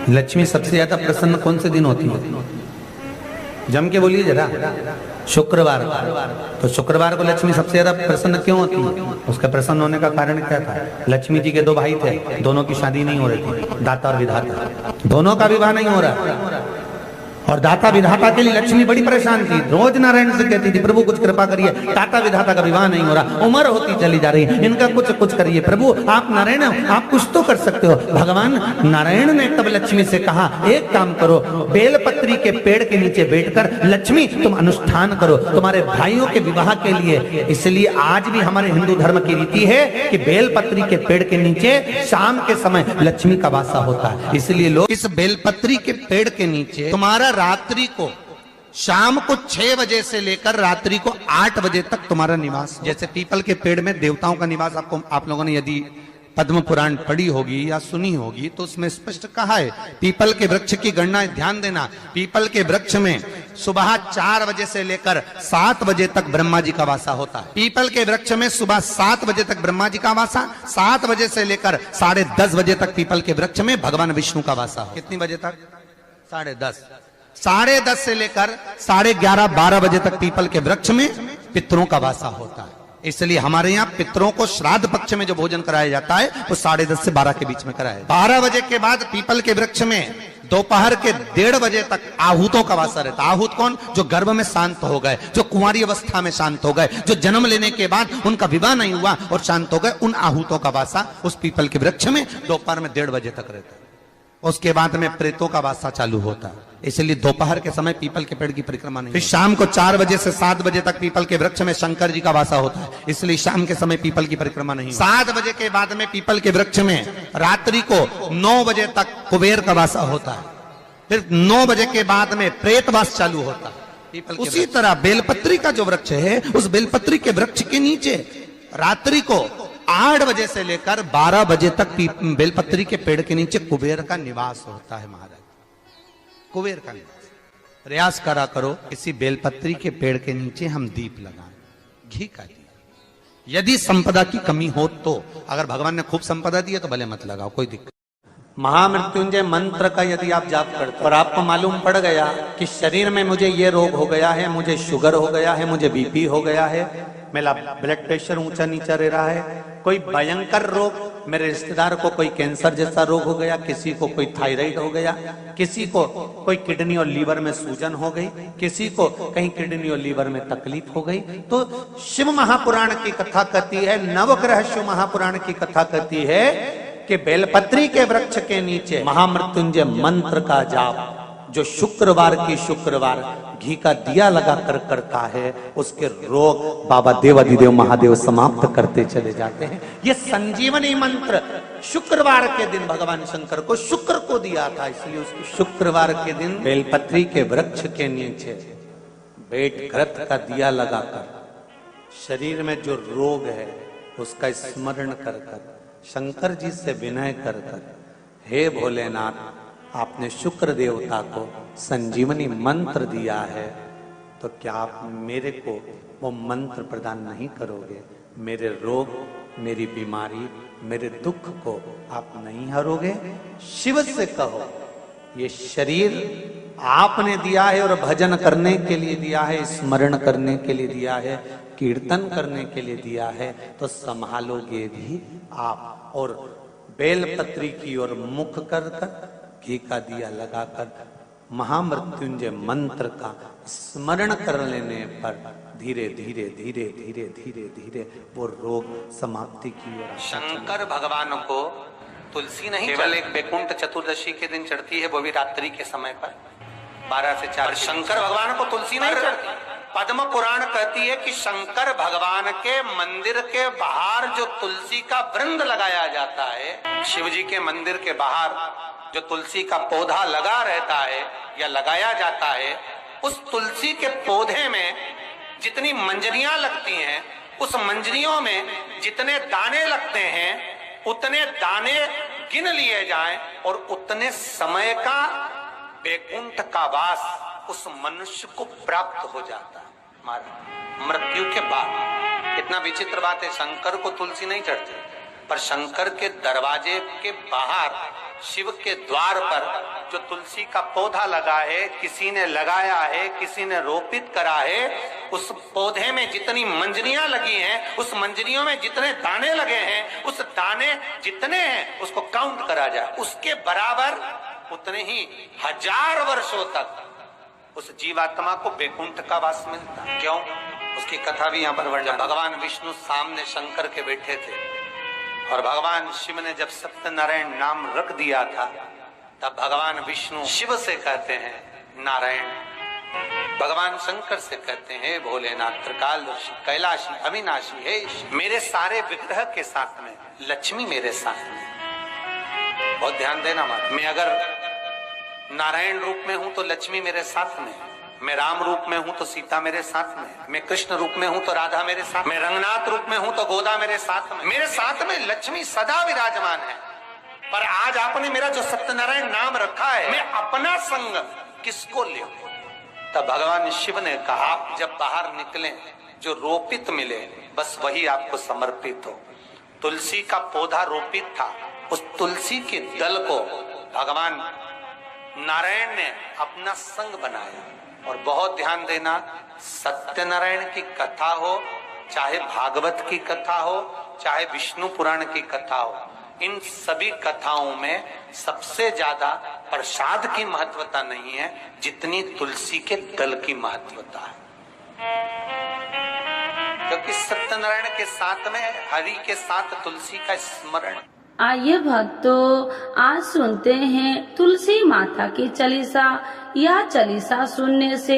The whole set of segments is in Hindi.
लक्ष्मी सबसे ज्यादा प्रसन्न कौन से दिन होती है? जम के बोलिए जरा। शुक्रवार। तो शुक्रवार को लक्ष्मी सबसे ज्यादा प्रसन्न क्यों होती है? उसका प्रसन्न होने का कारण क्या था? लक्ष्मी जी के दो भाई थे, दोनों की शादी नहीं हो रही थी, दाता और विधाता, दोनों का विवाह नहीं हो रहा। और दाता विधाता के लिए लक्ष्मी बड़ी परेशान थी, रोज नारायण से कहती थी प्रभु कुछ कृपा करिए, दाता विधाता का विवाह नहीं हो रहा, उम्र होती चली जा रही है, इनका कुछ करिए प्रभु, आप नारायण आप कुछ तो कर सकते हो। भगवान नारायण ने तब लक्ष्मी से कहा एक काम करो, बेलपत्री के पेड़ के नीचे बैठकर लक्ष्मी तुम अनुष्ठान करो तुम्हारे भाइयों के विवाह के लिए। इसलिए आज भी हमारे हिंदू धर्म की रीति है कि बेलपत्री के पेड़ के नीचे शाम के समय लक्ष्मी का वासा होता है। इसलिए लोग इस बेलपत्री के पेड़ के नीचे तुम्हारा रात्रि को शाम को 6 बजे से लेकर रात्रि को 8 बजे तक तुम्हारा निवास। जैसे पीपल के पेड़ में देवताओं का निवास, आपको आप लोगों ने यदि पद्म पुराण पढ़ी होगी या सुनी होगी तो उसमें स्पष्ट कहा है पीपल के वृक्ष की गणना, ध्यान देना, पीपल के वृक्ष में सुबह 4 बजे से लेकर 7 बजे तक ब्रह्मा जी का वासा होता है। पीपल के वृक्ष में सुबह 7 बजे तक ब्रह्मा जी का वासा, 7 बजे से लेकर 10:30 बजे तक पीपल के वृक्ष में भगवान विष्णु का वासा। कितनी बजे तक? 10:30। 10:30 से लेकर 11:30 12 बजे तक पीपल के वृक्ष में पितरों का वासा होता है। इसलिए हमारे यहाँ पितरों को श्राद्ध पक्ष में जो भोजन कराया जाता है वो 10:30 से 12 के बीच में कराया। 12 बजे के बाद पीपल के वृक्ष में दोपहर के 1:30 बजे तक आहूतों का वासा रहता है। आहूत कौन? जो गर्भ में शांत हो गए, जो कुंवारी अवस्था में शांत हो गए, जो जन्म लेने के बाद उनका विवाह नहीं हुआ और शांत हो गए, उन आहूतों का वासा उस पीपल के वृक्ष में दोपहर में 1:30 बजे तक रहता है। उसके बाद में प्रेतों का वासा चालू होता है। इसलिए दोपहर के समय पीपल के पेड़ की परिक्रमा नहीं। फिर शाम को 4 बजे से 7 बजे तक पीपल के वृक्ष में शंकर जी का वासा होता है, इसलिए शाम के समय पीपल की परिक्रमा नहीं। 7 बजे के बाद में पीपल के वृक्ष में रात्रि को 9 बजे तक कुबेर का वासा होता है। फिर 9 बजे के बाद में प्रेतवास चालू होता है पीपल के। उसी तरह बेलपत्री का जो वृक्ष है, उस बेलपत्री के वृक्ष के नीचे रात्रि को 8 बजे से लेकर 12 बजे तक बेलपत्री के पेड़ के नीचे कुबेर का निवास होता है। महाराज कुबेर का निवास। प्रयास करा करो इसी बेलपत्री के पेड़ के नीचे हम दीप लगाएं, घी का दीप। यदि संपदा की कमी हो तो, अगर भगवान ने खूब संपदा दी है तो भले मत लगाओ, कोई दिक्कत। महामृत्युंजय मंत्र का यदि आप जाप करते और आपको मालूम पड़ गया कि शरीर में मुझे ये रोग हो गया है, मुझे शुगर हो गया है, मुझे बीपी हो गया है, मेरा ब्लड प्रेशर ऊंचा नीचा रह रहा है, कोई भयंकर रोग, मेरे रिश्तेदार को कोई कैंसर जैसा रोग हो गया, किसी को कोई थायराइड हो गया, किसी को कोई किडनी और लीवर में सूजन हो गई, किसी को कहीं किडनी और लीवर में तकलीफ हो गई, तो शिव महापुराण की कथा कहती है, नवग्रह शिव महापुराण की कथा कहती है कि बेलपत्री के वृक्ष के नीचे महामृत्युंजय मंत्र का जाप जो शुक्रवार की शुक्रवार घी का दिया लगा कर करता है, उसके रोग बाबा देवाधिदेव महादेव समाप्त करते चले जाते हैं। ये संजीवनी मंत्र शुक्रवार के दिन भगवान शंकर को शुक्र को दिया था, इसलिए उसको शुक्रवार के दिन बेलपत्री के वृक्ष के नीचे बैठ घृत का दिया लगाकर शरीर में जो रोग है उसका स्मरण कर कर शंकर जी से विनय कर कर, हे भोलेनाथ आपने शुक्र देवता को संजीवनी मंत्र दिया है, तो क्या आप मेरे को वो मंत्र प्रदान नहीं करोगे? मेरे रोग, मेरी बीमारी, मेरे दुख को आप नहीं हरोगे? शिव से कहो ये शरीर आपने दिया है और भजन करने के लिए दिया है, स्मरण करने के लिए दिया है, कीर्तन करने के लिए दिया है, तो संभालोगे भी आप। और बेलपत्री की ओर मुख कर कर घी का दिया लगाकर महामृत्युंजय मंत्र का स्मरण कर लेने पर धीरे धीरे धीरे धीरे धीरे धीरे वो रोग समाप्ति की ओर। शंकर भगवान को तुलसी नहीं केवल एक बैकुंठ चतुर्दशी के दिन चढ़ती है, वो भी रात्रि के समय पर 12 से 4। शंकर भगवान को तुलसी नहीं चढ़ती। पद्म पुराण कहती है कि शंकर भगवान के मंदिर के बाहर जो तुलसी का वृंद लगाया जाता है, शिव जी के मंदिर के बाहर जो तुलसी का पौधा लगा रहता है या लगाया जाता है, उस तुलसी के पौधे में जितनी मंजरियां लगती हैं, उस मंजरियों में जितने दाने लगते हैं, उतने दाने गिन लिए जाएं और उतने समय का बैकुंठ का वास उस मनुष्य को प्राप्त हो जाता है मृत्यु के बाद। इतना विचित्र बात है, शंकर को तुलसी नहीं चढ़ती, पर शंकर के दरवाजे के बाहर शिव के द्वार पर जो तुलसी का पौधा लगा है, किसी ने लगाया है, किसी ने रोपित करा है, उस पौधे में जितनी मंजरियां लगी हैं, उस मंजरियों में जितने दाने लगे हैं, उस दाने जितने हैं उसको काउंट करा जाए, उसके बराबर उतने ही 1000 वर्षों तक उस जीवात्मा को वैकुंठ का वास मिलता है। क्यों? उसकी कथा भी यहाँ पर वर्णन। भगवान विष्णु सामने शंकर के बैठे थे और भगवान शिव ने जब सत्यनारायण नाम रख दिया था, तब भगवान विष्णु शिव से कहते हैं नारायण, भगवान शंकर से कहते हैं भोलेनाथ, त्रिकालदर्शी, कैलाशी, अविनाशी, हे मेरे सारे विग्रह के साथ में लक्ष्मी मेरे साथ में। बहुत ध्यान देना मां, मैं अगर नारायण रूप में हूं तो लक्ष्मी मेरे साथ में, मैं राम रूप में हूं तो सीता मेरे साथ में, मैं कृष्ण रूप में हूं तो राधा मेरे साथ, मैं रंगनाथ रूप में हूं तो गोदा मेरे साथ में, मेरे साथ में लक्ष्मी सदा विराजमान है। पर आज आपने मेरा जो सत्यनारायण नाम रखा है, मैं अपना संग किसको ले? तब भगवान शिव ने कहा, आप जब बाहर निकले जो रोपित मिले बस वही आपको समर्पित हो। तुलसी का पौधा रोपित था, उस तुलसी के दल को भगवान नारायण ने अपना संग बनाया। और बहुत ध्यान देना, सत्यनारायण की कथा हो, चाहे भागवत की कथा हो, चाहे विष्णु पुराण की कथा हो, इन सभी कथाओं में सबसे ज्यादा प्रसाद की महत्वता नहीं है जितनी तुलसी के दल की महत्वता है। क्योंकि सत्यनारायण के साथ में हरि के साथ तुलसी का स्मरण। आइए भक्तों, आज सुनते हैं तुलसी माता की चालीसा। यह चालीसा सुनने से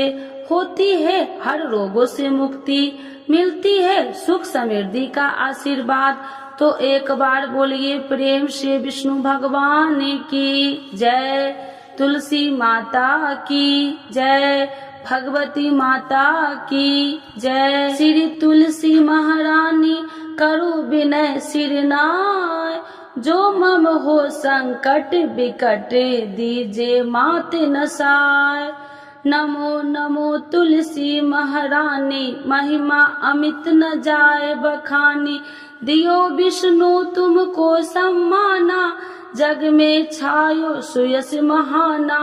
होती है हर रोगों से मुक्ति, मिलती है सुख समृद्धि का आशीर्वाद। तो एक बार बोलिए प्रेम से विष्णु भगवान की जय, तुलसी माता की जय, भगवती माता की जय। श्री तुलसी महारानी करु विनय सिरनाय, जो मम हो संकट विकट दीजे मात नसाय। नमो नमो तुलसी महारानी, महिमा अमित न जाए बखानी। दियो विष्णु तुमको सम्माना, जग में छायो सुयस महाना।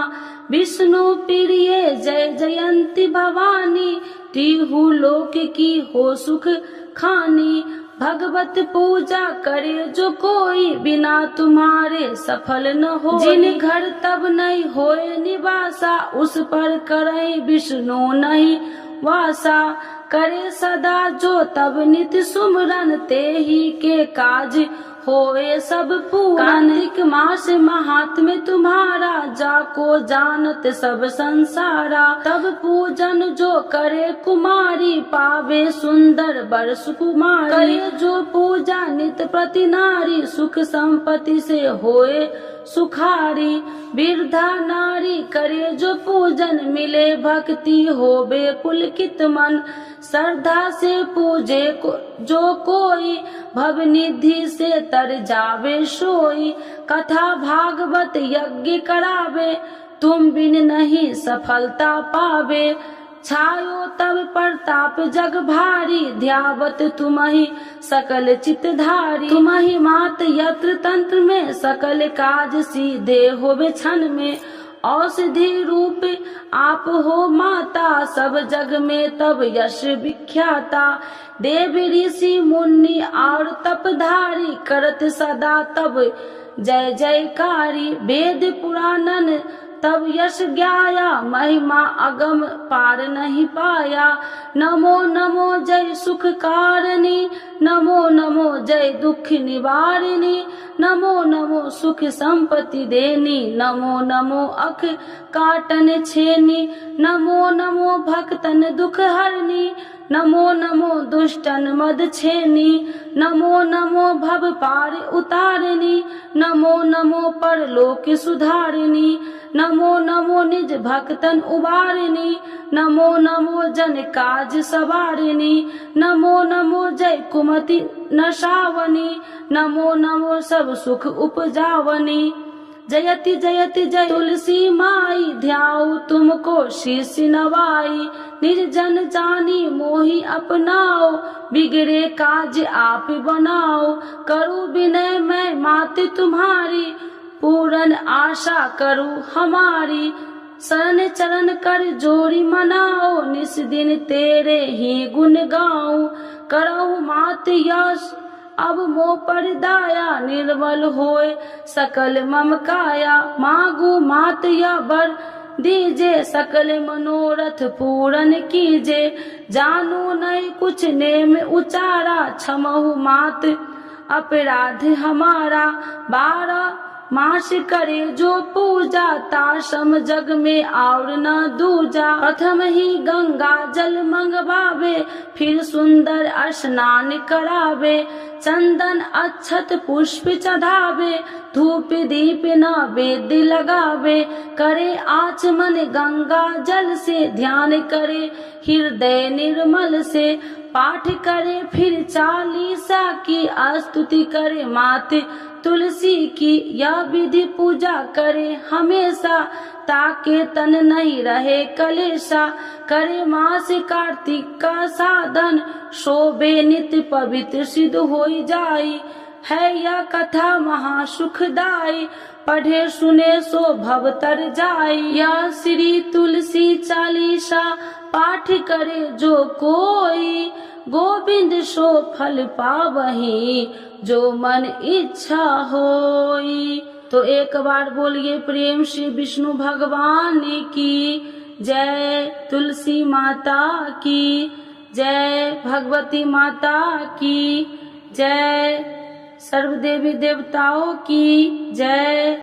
विष्णु प्रिय जय जयंती भवानी, तिहु लोक की हो सुख खानी। भगवत पूजा करे जो कोई, बिना तुम्हारे सफल न हो। जिन घर तब नहीं होए निवासा, उस पर करे विष्णु नहीं वासा। करे सदा जो तब नित्य सुमरन, ते ही के काज होए सब पूरन। कार्तिक मास महात्म्य तुम्हारा, जाको जानत सब संसारा। तब पूजन जो करे कुमारी, पावे सुंदर बर सुकुमारी। करे जो पूजा नित प्रति नारी, सुख संपत्ति से होए सुखारी। वृद्धा नारी करे जो पूजन, मिले भक्ति होवे पुलकित मन। श्रद्धा से पूजे जो कोई, भवनिधि से तर जावे सोई। कथा भागवत यज्ञ करावे, तुम बिन नहीं सफलता पावे। छायो तब प्रताप जग भारी, ध्यावत तुम्हि सकल चितधारी। तुम्हि मात यत्र तंत्र में, सकल काज सीधे होवे क्षण में। औषधि रूप आप हो माता, सब जग में तब यश विख्याता। देव ऋषि मुनि और तपधारी, करत सदा तब जय जयकारी। वेद पुराणन तब यश ज्ञाया, महिमा अगम पार नहीं पाया। नमो नमो जय सुख कारिणी, नमो नमो जय दुख निवारिणी। नमो नमो सुख संपत्ति देनी, नमो नमो अख काटन छेनी। नमो नमो भक्तन दुख हरनी, नमो नमो दुष्टन मद छेनी। नमो नमो भव पार उतारिणी, नमो नमो परलोक सुधारिणी। नमो नमो निज भक्तन उबारिणी, नमो नमो जन काज सवारिणी। नमो नमो जय कुमति नशावनी, नमो नमो सब सुख उपजावनी। जयति जयति जय तुलसी माई, ध्याऊ तुमको शीश नवाई। निर्जन जानी मोहि अपनाओ, बिगड़े काज आप बनाओ। करूँ विनय मैं मात तुम्हारी, पूर्ण आशा करो हमारी। शरण चरण कर जोड़ी मनाओ, निस दिन तेरे ही गुण गाऊं। करहु मात यश अब मोह पर दाया, निर्मल होए सकल मम काया। मांगू मात या बर दीजे, सकल मनोरथ पूर्ण कीजे। जानू नहीं कुछ नेम उचारा, क्षमहु मात अपराध हमारा। 12 मास करे जो पूजा, ताशम जग में और न दूजा। प्रथम ही गंगा जल मंगवावे, फिर सुंदर स्नान करावे। चंदन अक्षत पुष्प चढ़ावे, धूप दीप नैवेद्य लगावे। करे आचमन गंगा जल से, ध्यान करे हृदय निर्मल से। पाठ करे फिर 40 की, स्तुति करे माते तुलसी की। यह विधि पूजा करे हमेशा, ताके तन नहीं रहे कलेशा। करे मास कार्तिक का साधन, शोभे नित्य पवित्र सिद्ध होई जाई। है यह कथा महासुखदाई, पढ़े सुने सो भव तर जाई। यह श्री तुलसी चालीसा, पाठ करे जो कोई। गोविंद सो फल पावही, जो मन इच्छा होई। तो एक बार बोलिए प्रेम से विष्णु भगवान की जय, तुलसी माता की जय, भगवती माता की जय, सर्व देवी देवताओं की जय।